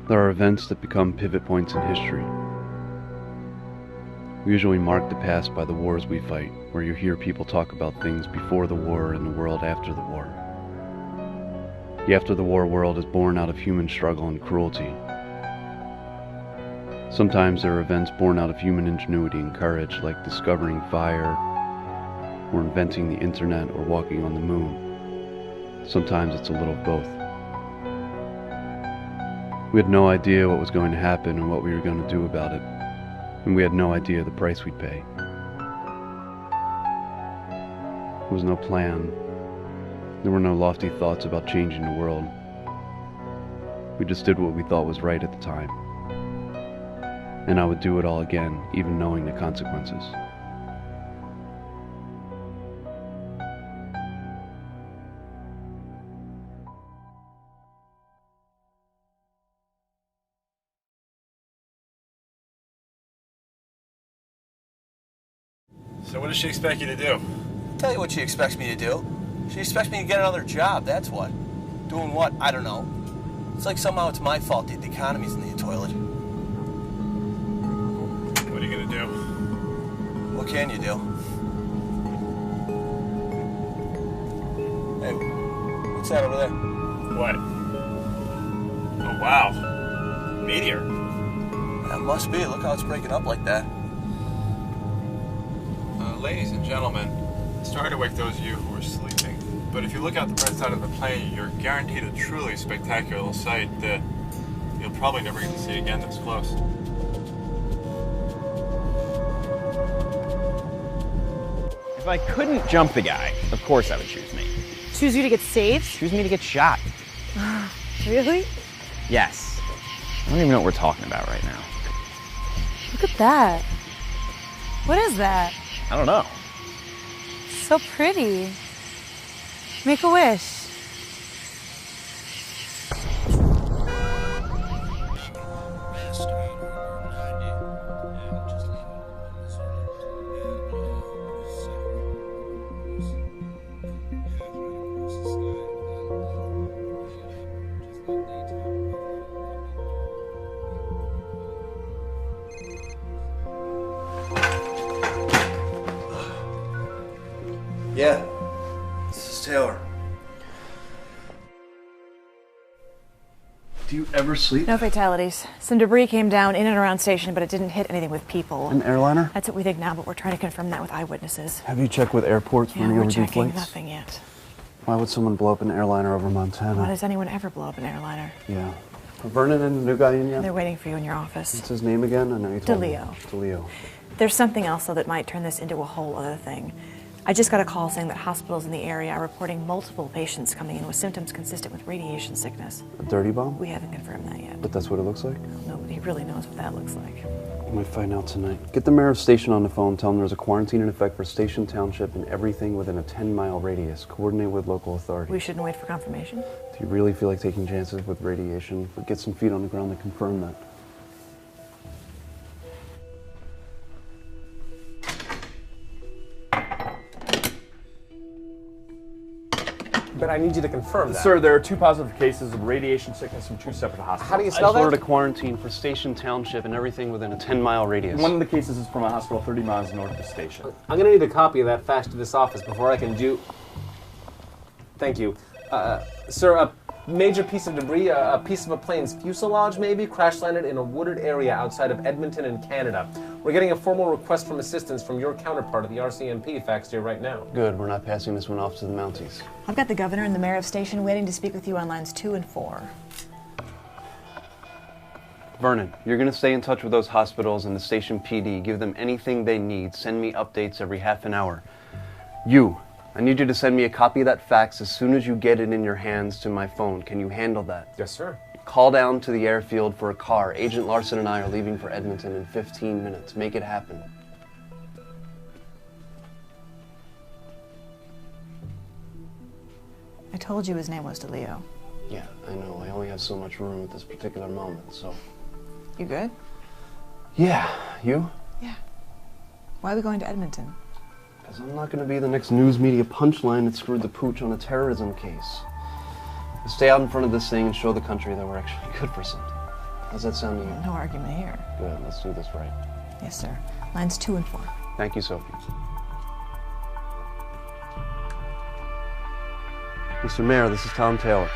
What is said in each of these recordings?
There are events that become pivot points in history. We usually mark the past by the wars we fight, where you hear people talk about things before the war and the world after the war. The after the war world is born out of human struggle and cruelty. Sometimes there are events born out of human ingenuity and courage, like discovering fire, or inventing the internet, or walking on the moon. Sometimes it's a little of both. We had no idea what was going to happen and what we were going to do about it, and we had no idea the price we'd pay. There was no plan. There were no lofty thoughts about changing the world. We just did what we thought was right at the time. And I would do it all again, even knowing the consequences. So what does she expect you to do? I'll tell you what she expects me to do. She expects me to get another job, that's what. Doing what? I don't know. It's like somehow it's my fault the economy's in the toilet. What are you gonna do? What can you do? Hey, what's that over there? What? Oh, wow. Meteor. That must be. Look how it's breaking up like that. Ladies and gentlemen, sorry to wake those of you who are sleeping, but if you look out the right side of the plane, you're guaranteed a truly spectacular sight that you'll probably never get to see again this close. If I couldn't jump the guy, of course I would choose me. Choose you to get saved? Choose me to get shot. Really? Yes. I don't even know what we're talking about right now. Look at that. What is that? I don't know. So pretty. Make a wish. Yeah, this is Taylor. Do you ever sleep? No fatalities. Some debris came down in and around station, but it didn't hit anything with people. An airliner? That's what we think now, but we're trying to confirm that with eyewitnesses. Have you checked with airports for Yeah, any we're overdue checking. flights? Nothing yet. Why would someone blow up an airliner over Montana? Why does anyone ever blow up an airliner? Yeah. Are Vernon and the new guy in yet? They're waiting for you in your office. What's his name again? I know you told me. DeLeo. DeLeo. There's something else, though, that might turn this into a whole other thing. I just got a call saying that hospitals in the area are reporting multiple patients coming in with symptoms consistent with radiation sickness. A dirty bomb? We haven't confirmed that yet. But that's what it looks like? Nobody really knows what that looks like. We might find out tonight. Get the mayor of Station on the phone, tell him there's a quarantine in effect for Station Township and everything within a 10-mile radius. Coordinate with local authorities. We shouldn't wait for confirmation? Do you really feel like taking chances with radiation? But get some feet on the ground to confirm that. But I need you to confirm that. Sir, there are 2 positive cases of radiation sickness from 2 separate hospitals. How do you I spell just ordered that? a quarantine for Station Township and everything within a 10-mile radius. One of the cases is from a hospital 30 miles north of the station. I'm gonna need a copy of that fax to this office before I can do... Thank you. Sir, a major piece of debris, a piece of a plane's fuselage maybe, crash landed in a wooded area outside of Edmonton in Canada. We're getting a formal request from assistance from your counterpart at the RCMP faxed here right now. Good, we're not passing this one off to the Mounties. I've got the governor and the mayor of station waiting to speak with you on lines 2 and 4. Vernon, you're going to stay in touch with those hospitals and the station PD. Give them anything they need. Send me updates every half an hour. You, I need you to send me a copy of that fax as soon as you get it in your hands to my phone. Can you handle that? Yes, sir. Call down to the airfield for a car. Agent Larson and I are leaving for Edmonton in 15 minutes. Make it happen. I told you his name was DeLeo. Yeah, I know. I only have so much room at this particular moment, so... You good? Yeah. You? Yeah. Why are we going to Edmonton? Because I'm not going to be the next news media punchline that screwed the pooch on a terrorism case. Stay out in front of this thing and show the country that we're actually good for something. How's that sound to you? No argument here. Good, let's do this right. Yes, sir. Lines 2 and 4. Thank you, Sophie. Mr. Mayor, this is Tom Taylor.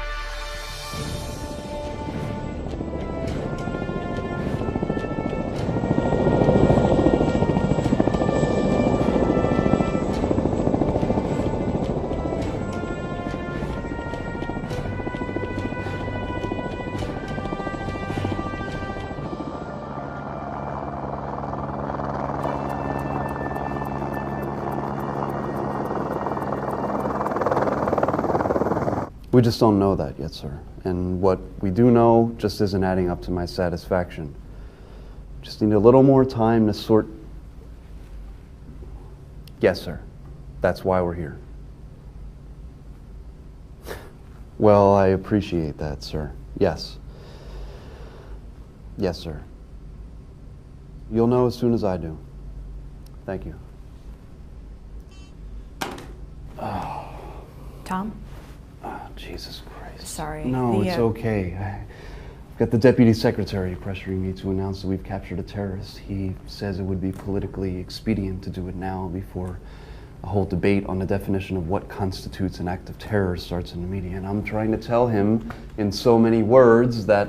We just don't know that yet, sir. And what we do know just isn't adding up to my satisfaction. Just need a little more time to sort... Yes, sir. That's why we're here. Well, I appreciate that, sir. Yes. Yes, sir. You'll know as soon as I do. Thank you. Tom? Oh, Jesus Christ. Sorry. No, it's okay. I've got the deputy secretary pressuring me to announce that we've captured a terrorist. He says it would be politically expedient to do it now before a whole debate on the definition of what constitutes an act of terror starts in the media. And I'm trying to tell him in so many words that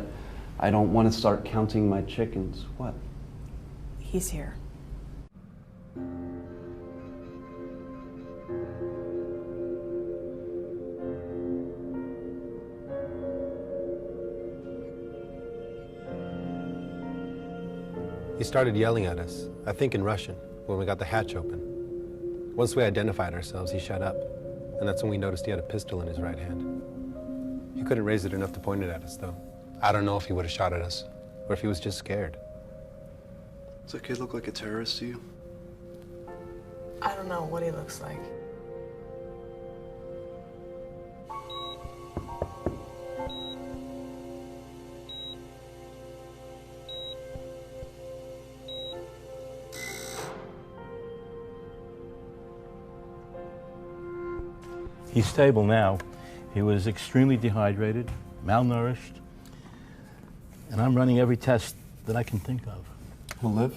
I don't want to start counting my chickens. What? He's here. He started yelling at us, I think in Russian, when we got the hatch open. Once we identified ourselves, he shut up, and that's when we noticed he had a pistol in his right hand. He couldn't raise it enough to point it at us, though. I don't know if he would have shot at us, or if he was just scared. Does that kid look like a terrorist to you? I don't know what he looks like. He's stable now. He was extremely dehydrated, malnourished, and I'm running every test that I can think of. He'll live?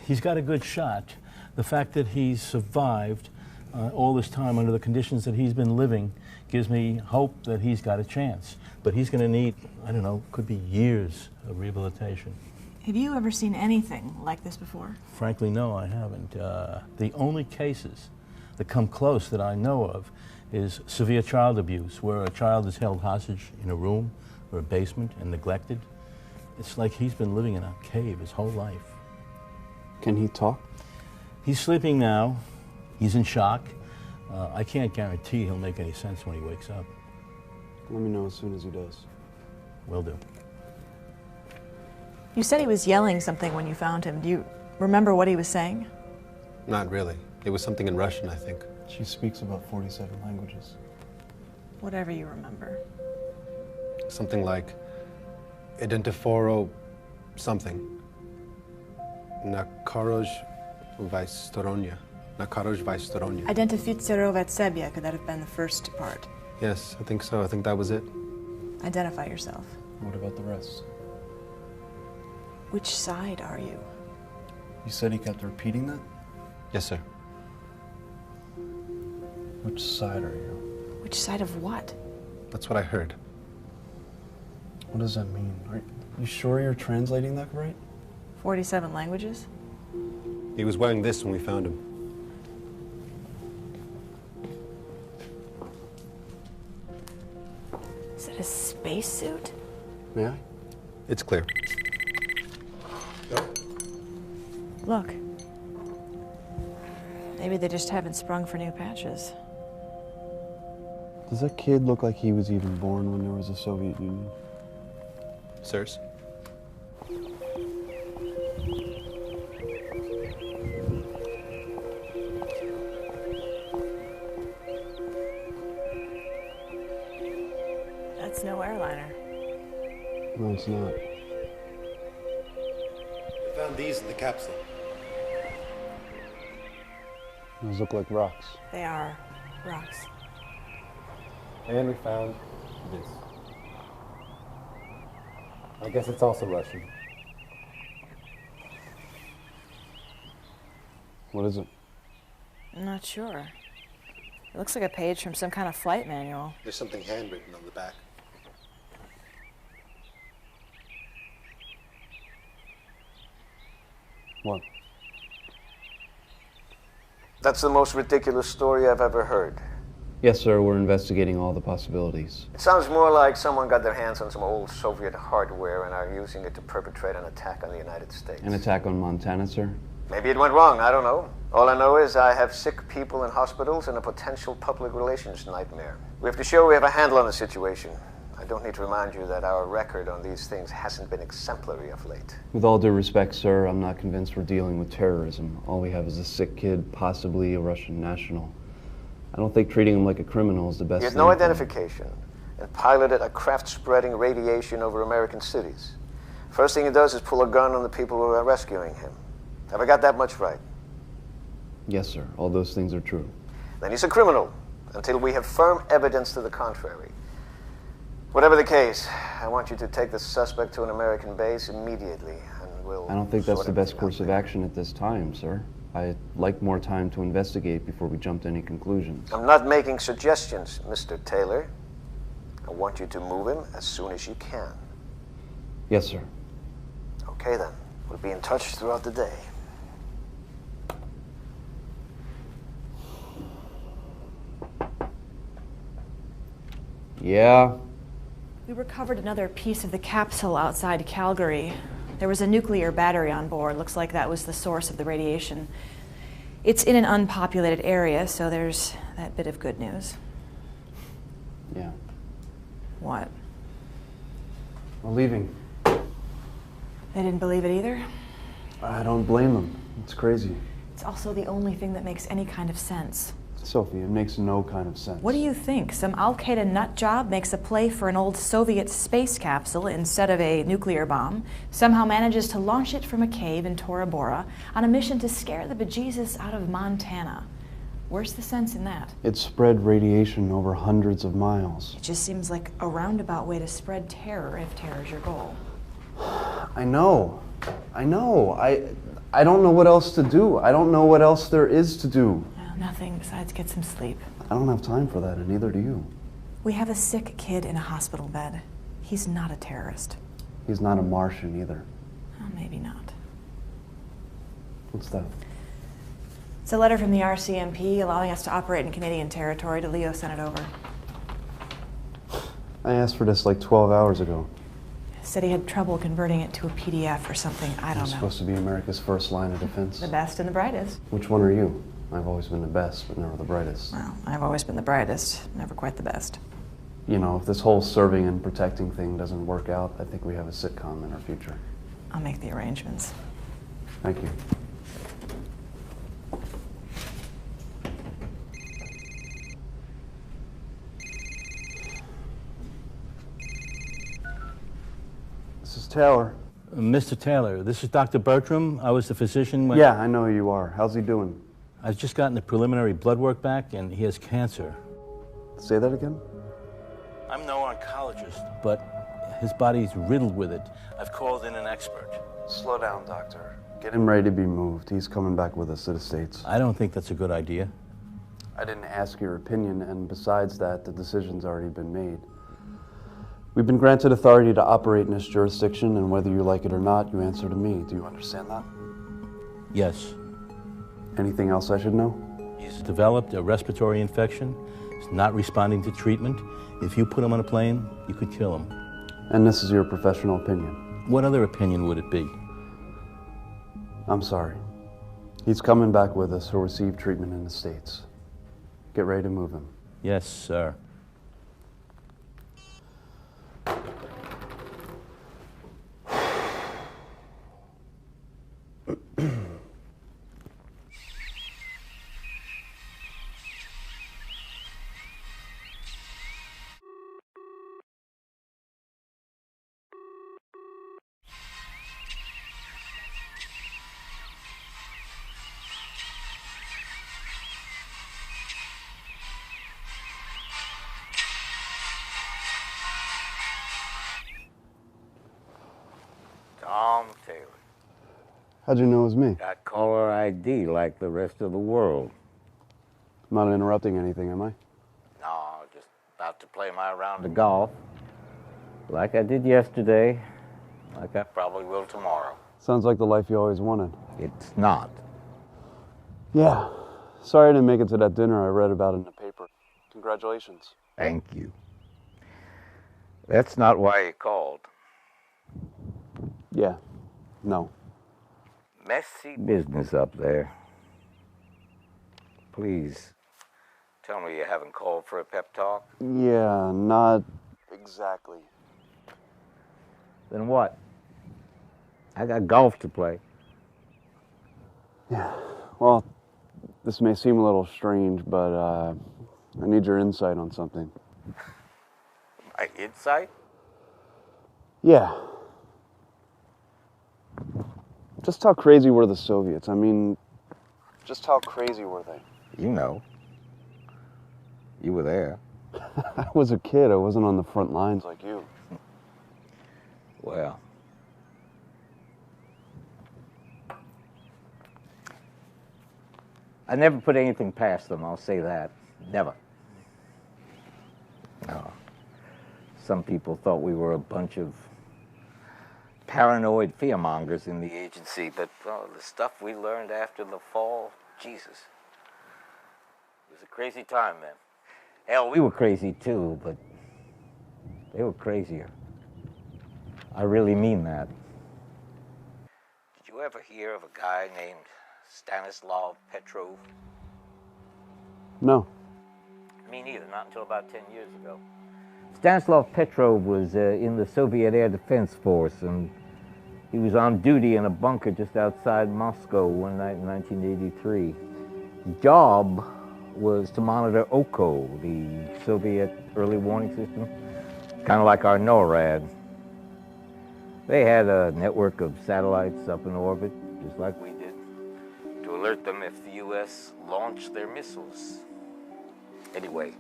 He's got a good shot. The fact that he's survived all this time under the conditions that he's been living gives me hope that he's got a chance. But he's going to need, I don't know, could be years of rehabilitation. Have you ever seen anything like this before? Frankly, no, I haven't. The only cases that come close that I know of is severe child abuse, where a child is held hostage in a room or a basement and neglected. It's like he's been living in a cave his whole life. Can he talk? He's sleeping now. He's in shock. I can't guarantee he'll make any sense when he wakes up. Let me know as soon as he does. Will do. You said he was yelling something when you found him. Do you remember what he was saying? Not really. It was something in Russian, I think. She speaks about 47 languages. Whatever you remember. Something like, identiforo something. Nakaroj vaistoronja. Nakaroj vaistoronja. Identificirovat sebia, could that have been the first part? Yes, I think so. I think that was it. Identify yourself. What about the rest? Which side are you? You said he kept repeating that? Yes, sir. Which side are you? Which side of what? That's what I heard. What does that mean? Are you sure you're translating that right? 47 languages? He was wearing this when we found him. Is it a spacesuit? May I? It's clear. Look. Maybe they just haven't sprung for new patches. Does that kid look like he was even born when there was a Soviet Union? Sirs? That's no airliner. No, it's not. We found these in the capsule. Those look like rocks. They are rocks. And we found this. I guess it's also Russian. What is it? I'm not sure. It looks like a page from some kind of flight manual. There's something handwritten on the back. What? That's the most ridiculous story I've ever heard. Yes, sir, we're investigating all the possibilities. It sounds more like someone got their hands on some old Soviet hardware and are using it to perpetrate an attack on the United States. An attack on Montana, sir? Maybe it went wrong, I don't know. All I know is I have sick people in hospitals and a potential public relations nightmare. We have to show we have a handle on the situation. I don't need to remind you that our record on these things hasn't been exemplary of late. With all due respect, sir, I'm not convinced we're dealing with terrorism. All we have is a sick kid, possibly a Russian national. I don't think treating him like a criminal is the best He had thing no for him. identification and piloted a craft-spreading radiation over American cities. First thing he does is pull a gun on the people who are rescuing him. Have I got that much right? Yes, sir. All those things are true. Then he's a criminal, until we have firm evidence to the contrary. Whatever the case, I want you to take the suspect to an American base immediately, and we'll... I don't think that's sort the best everything course out of there. action at this time, sir. I'd like more time to investigate before we jump to any conclusions. I'm not making suggestions, Mr. Taylor. I want you to move him as soon as you can. Yes, sir. Okay, then. We'll be in touch throughout the day. Yeah? We recovered another piece of the capsule outside Calgary. There was a nuclear battery on board. Looks like that was the source of the radiation. It's in an unpopulated area, so there's that bit of good news. Yeah. What? We're leaving. They didn't believe it either? I don't blame them. It's crazy. It's also the only thing that makes any kind of sense. Sophie, it makes no kind of sense. What do you think? Some Al-Qaeda nut job makes a play for an old Soviet space capsule instead of a nuclear bomb, somehow manages to launch it from a cave in Tora Bora on a mission to scare the bejesus out of Montana. Where's the sense in that? It spread radiation over hundreds of miles. It just seems like a roundabout way to spread terror if terror's your goal. I know. I don't know what else to do. I don't know what else there is to do. Well, nothing besides get some sleep. I don't have time for that, and neither do you. We have a sick kid in a hospital bed. He's not a terrorist. He's not a Martian either. Well, maybe not. What's that? It's a letter from the RCMP allowing us to operate in Canadian territory. DeLeo sent it over. I asked for this like 12 hours ago. Said he had trouble converting it to a PDF or something. I don't It's know. supposed to be America's first line of defense. The best and the brightest. Which one are you? I've always been the best, but never the brightest. Well, I've always been the brightest, never quite the best. You know, if this whole serving and protecting thing doesn't work out, I think we have a sitcom in our future. I'll make the arrangements. Thank you. This is Taylor. Mr. Taylor, this is Dr. Bertram. I was the physician when... Yeah, I know who you are. How's he doing? I've just gotten the preliminary blood work back, and he has cancer. Say that again? I'm no oncologist, but his body's riddled with it. I've called in an expert. Slow down, doctor. Get him ready to be moved. He's coming back with us to the States. I don't think that's a good idea. I didn't ask your opinion, and besides that, the decision's already been made. We've been granted authority to operate in this jurisdiction, and whether you like it or not, you answer to me. Do you understand that? Yes. Anything else I should know? He's developed a respiratory infection. He's not responding to treatment. If you put him on a plane, you could kill him. And this is your professional opinion? What other opinion would it be? I'm sorry. He's coming back with us. He'll receive treatment in the States. Get ready to move him. Yes, sir. Tom Taylor. How'd you know it was me? Got caller ID like the rest of the world. I'm not interrupting anything, am I? No, just about to play my round of golf. Like I did yesterday, like I probably will tomorrow. Sounds like the life you always wanted. It's not. Yeah. Sorry I didn't make it to that dinner I read about in the paper. Congratulations. Thank you. That's not why you called. Yeah. No. Messy business up there. Please, tell me you haven't called for a pep talk? Yeah, not exactly. Then what? I got golf to play. Yeah. Well, this may seem a little strange, but I need your insight on something. My insight? Yeah. Just how crazy were the Soviets? I mean, just how crazy were they? You know. You were there. I was a kid. I wasn't on the front lines like you. Well. I never put anything past them, I'll say that. Never. No. Some people thought we were a bunch of paranoid fearmongers in the agency, but the stuff we learned after the fall, Jesus. It was a crazy time then. Hell, we were crazy too, but they were crazier. I really mean that. Did you ever hear of a guy named Stanislav Petrov? No. Me neither, not until about 10 years ago. Stanislav Petrov was in the Soviet Air Defense Force, and he was on duty in a bunker just outside Moscow one night in 1983. His job was to monitor OKO, the Soviet early warning system, kind of like our NORAD. They had a network of satellites up in orbit, just like we did, to alert them if the U.S. launched their missiles. Anyway,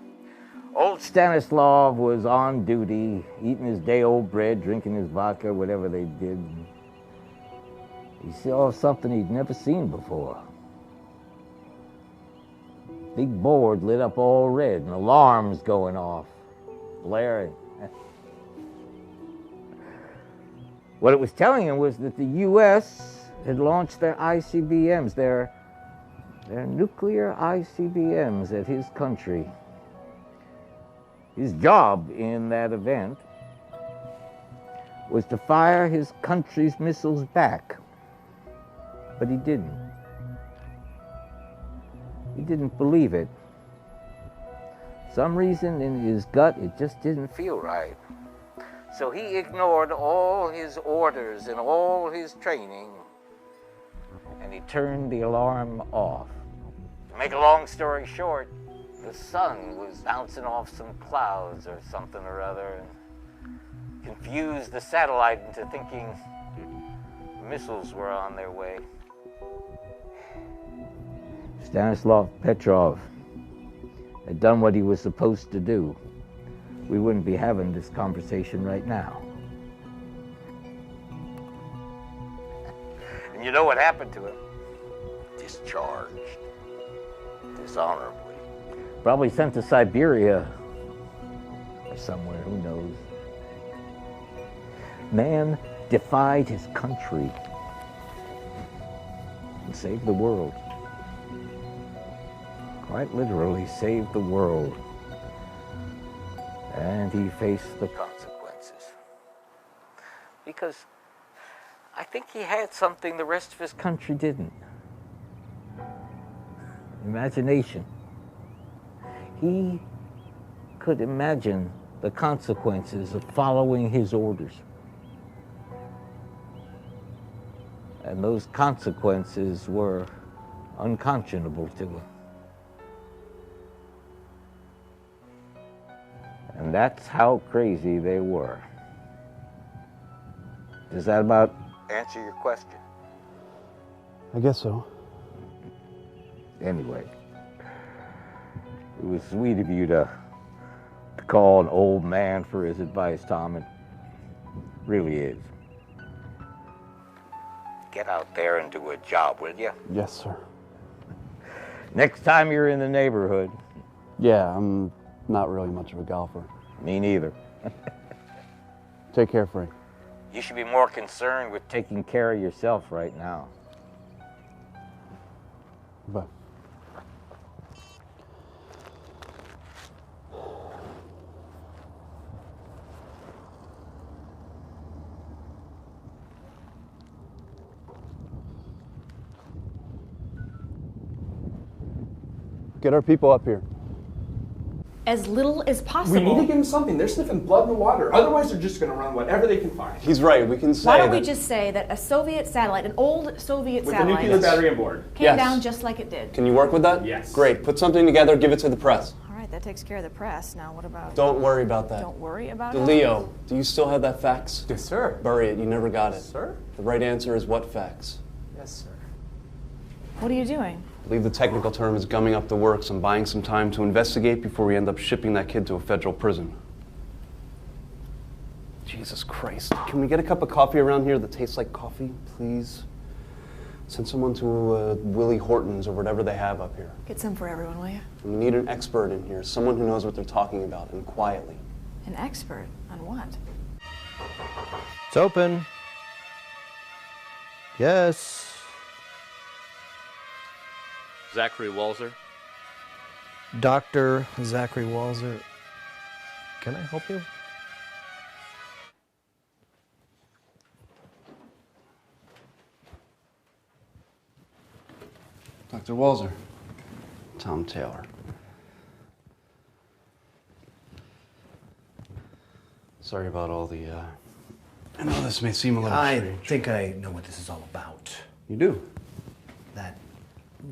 old Stanislav was on duty, eating his day-old bread, drinking his vodka, whatever they did. He saw something he'd never seen before. Big board lit up all red and alarms going off, blaring. What it was telling him was that the U.S. had launched their ICBMs, their nuclear ICBMs at his country. His job in that event was to fire his country's missiles back. But he didn't. He didn't believe it. Some reason in his gut, it just didn't feel right. So he ignored all his orders and all his training, and he turned the alarm off. To make a long story short, the sun was bouncing off some clouds or something or other, and confused the satellite into thinking missiles were on their way. Stanislav Petrov had done what he was supposed to do. We wouldn't be having this conversation right now. And you know what happened to him? Discharged. Dishonorably. Probably sent to Siberia or somewhere, who knows. Man defied his country and saved the world. Quite literally saved the world. And he faced the consequences. Because I think he had something the rest of his country didn't. Imagination. He could imagine the consequences of following his orders. And those consequences were unconscionable to him. And that's how crazy they were. Does that about answer your question? I guess so. Anyway, it was sweet of you to call an old man for his advice, Tom. It really is. Get out there and do a job, will you? Yes, sir. Next time you're in the neighborhood. Yeah, I'm not really much of a golfer. Me neither. Take care, Frank. You should be more concerned with taking care of yourself right now. Bye. Get our people up here. As little as possible. We need to give them something. They're sniffing blood in the water. Otherwise, they're just going to run whatever they can find. He's right. We can say Why don't we just say that a Soviet satellite, an old Soviet With a satellite, nuclear battery on board. came down just like it did. Can you work with that? Yes. Great. Put something together, give it to the press. All right, that takes care of the press. Now what about... Don't worry about that. Don't worry about it? DeLeo, do you still have that fax? Yes, sir. Bury it. You never got it. Sir? The right answer is what fax? Yes, sir. What are you doing? I believe the technical term is gumming up the works. I'm buying some time to investigate before we end up shipping that kid to a federal prison. Jesus Christ. Can we get a cup of coffee around here that tastes like coffee, please? Send someone to Willie Horton's or whatever they have up here. Get some for everyone, will you? And we need an expert in here, someone who knows what they're talking about, and quietly. An expert on what? It's open. Yes. Zachary Walzer. Dr. Zachary Walzer. Can I help you? Dr. Walzer. Tom Taylor. Sorry about all the, I know this may seem a little strange. I think I know what this is all about. You do? That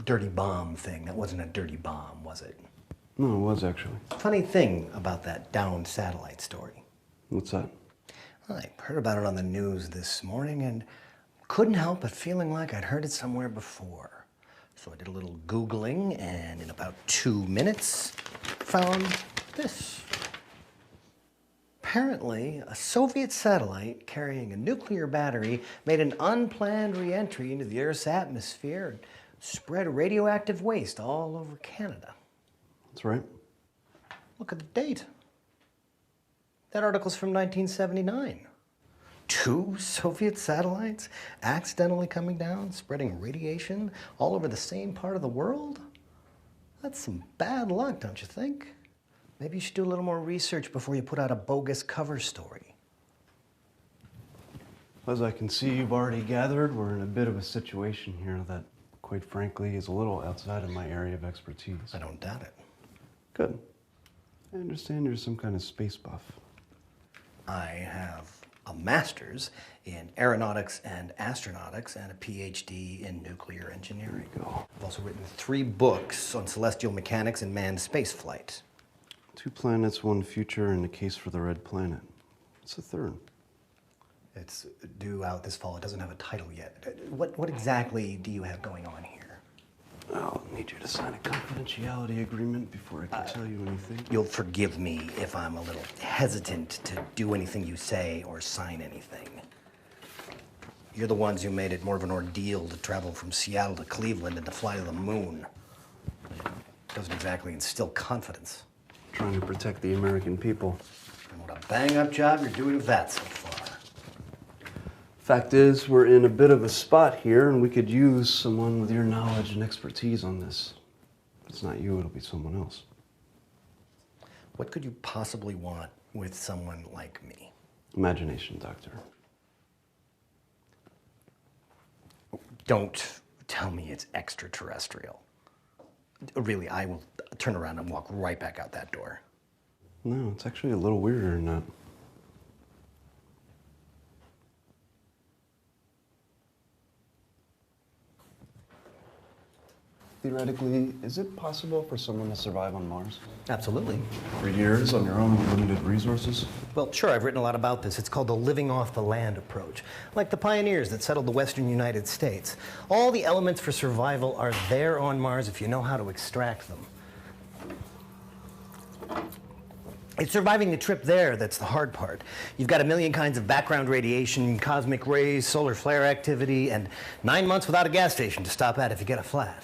dirty bomb thing. That wasn't a dirty bomb, was it? No, it was actually. Funny thing about that downed satellite story. What's that? I heard about it on the news this morning and couldn't help but feeling like I'd heard it somewhere before. So I did a little Googling and in about 2 minutes found this. Apparently, a Soviet satellite carrying a nuclear battery made an unplanned re-entry into the Earth's atmosphere and spread radioactive waste all over Canada. That's right. Look at the date. That article's from 1979. 2 Soviet satellites accidentally coming down, spreading radiation all over the same part of the world? That's some bad luck, don't you think? Maybe you should do a little more research before you put out a bogus cover story. As I can see, you've already gathered, we're in a bit of a situation here that, quite frankly, is a little outside of my area of expertise. I don't doubt it. Good. I understand you're some kind of space buff. I have a master's in aeronautics and astronautics and a PhD in nuclear engineering. There you go. I've also written 3 books on celestial mechanics and manned spaceflight. 2 planets, 1 future, and a case for the red planet. What's the third? It's due out this fall. It doesn't have a title yet. What exactly do you have going on here? I'll need you to sign a confidentiality agreement before I can tell you anything. You'll forgive me if I'm a little hesitant to do anything you say or sign anything. You're the ones who made it more of an ordeal to travel from Seattle to Cleveland and to fly to the moon. It doesn't exactly instill confidence. Trying to protect the American people. And what a bang-up job you're doing of that so far. Fact is, we're in a bit of a spot here, and we could use someone with your knowledge and expertise on this. If it's not you, it'll be someone else. What could you possibly want with someone like me? Imagination, Doctor. Don't tell me it's extraterrestrial. Really, I will turn around and walk right back out that door. No, it's actually a little weirder than that. Theoretically, is it possible for someone to survive on Mars? Absolutely. For years on your own with limited resources? Well, sure, I've written a lot about this. It's called the living off the land approach. Like the pioneers that settled the western United States. All the elements for survival are there on Mars if you know how to extract them. It's surviving the trip there that's the hard part. You've got a million kinds of background radiation, cosmic rays, solar flare activity, and 9 months without a gas station to stop at if you get a flat.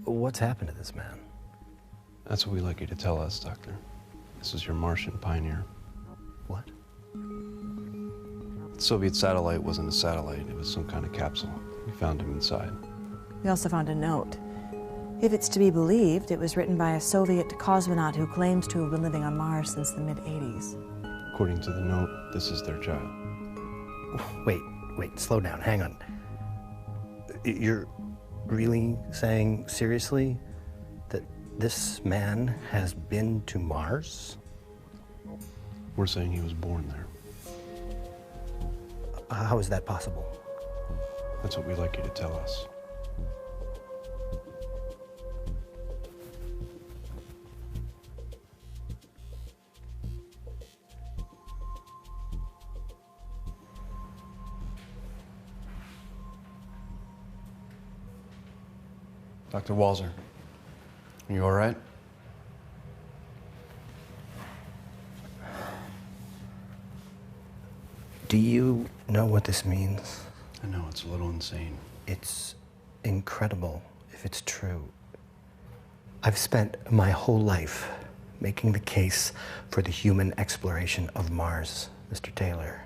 What's happened to this man? That's what we'd like you to tell us, Doctor. This is your Martian pioneer. What? The Soviet satellite wasn't a satellite, it was some kind of capsule. We found him inside. We also found a note. If it's to be believed, it was written by a Soviet cosmonaut who claims to have been living on Mars since the mid-'80s. According to the note, this is their child. Wait, slow down, hang on. You're really saying seriously that this man has been to Mars? We're saying he was born there. How is that possible? That's what we'd like you to tell us. Dr. Walzer, are you all right? Do you know what this means? I know, it's a little insane. It's incredible if it's true. I've spent my whole life making the case for the human exploration of Mars, Mr. Taylor.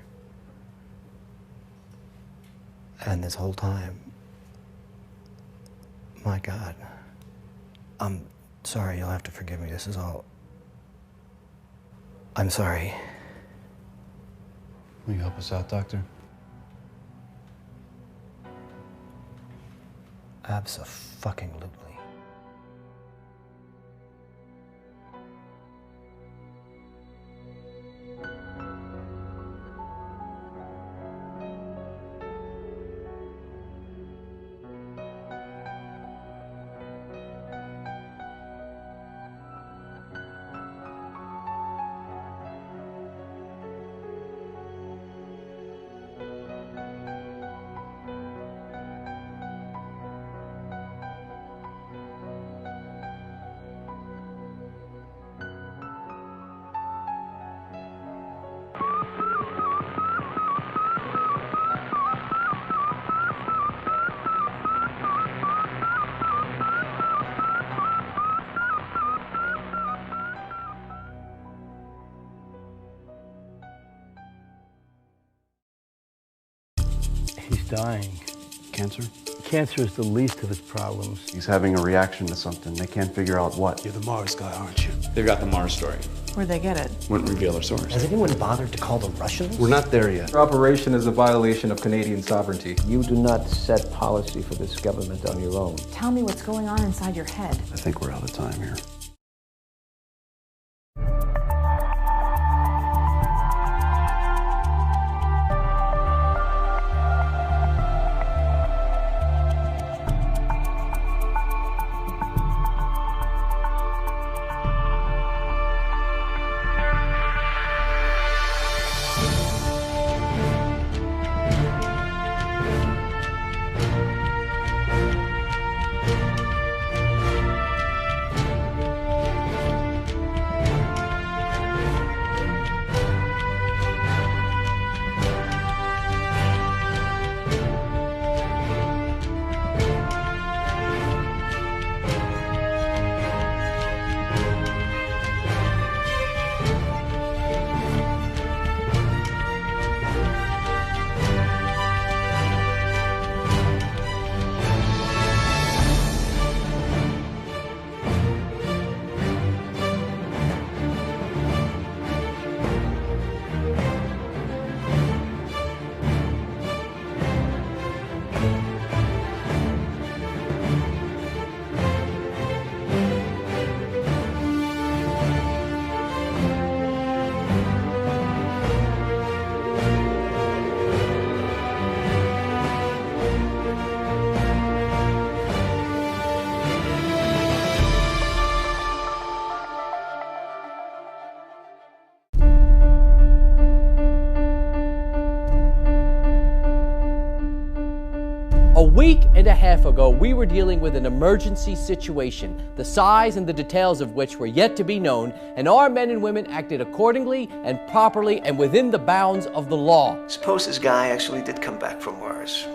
And this whole time, my God. I'm sorry, you'll have to forgive me. This is all... I'm sorry. Will you help us out, Doctor? Abso-fucking-lutely. He's dying. Cancer? Cancer is the least of his problems. He's having a reaction to something. They can't figure out what. You're the Mars guy, aren't you? They've got the Mars story. Where'd they get it? Wouldn't reveal their source. Has anyone bothered to call the Russians? We're not there yet. Your operation is a violation of Canadian sovereignty. You do not set policy for this government on your own. Tell me what's going on inside your head. I think we're out of time here. a half ago, we were dealing with an emergency situation, the size and the details of which were yet to be known, and our men and women acted accordingly and properly and within the bounds of the law. Suppose this guy actually did come back from Mars.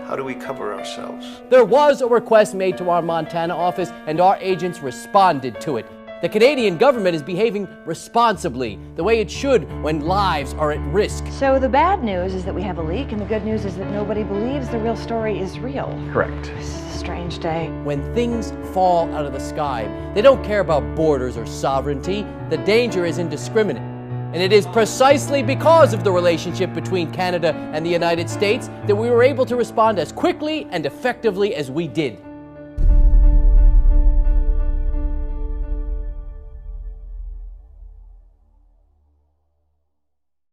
How do we cover ourselves? There was a request made to our Montana office, and our agents responded to it. The Canadian government is behaving responsibly, the way it should when lives are at risk. So the bad news is that we have a leak, and the good news is that nobody believes the real story is real. Correct. This is a strange day. When things fall out of the sky, they don't care about borders or sovereignty. The danger is indiscriminate. And it is precisely because of the relationship between Canada and the United States that we were able to respond as quickly and effectively as we did.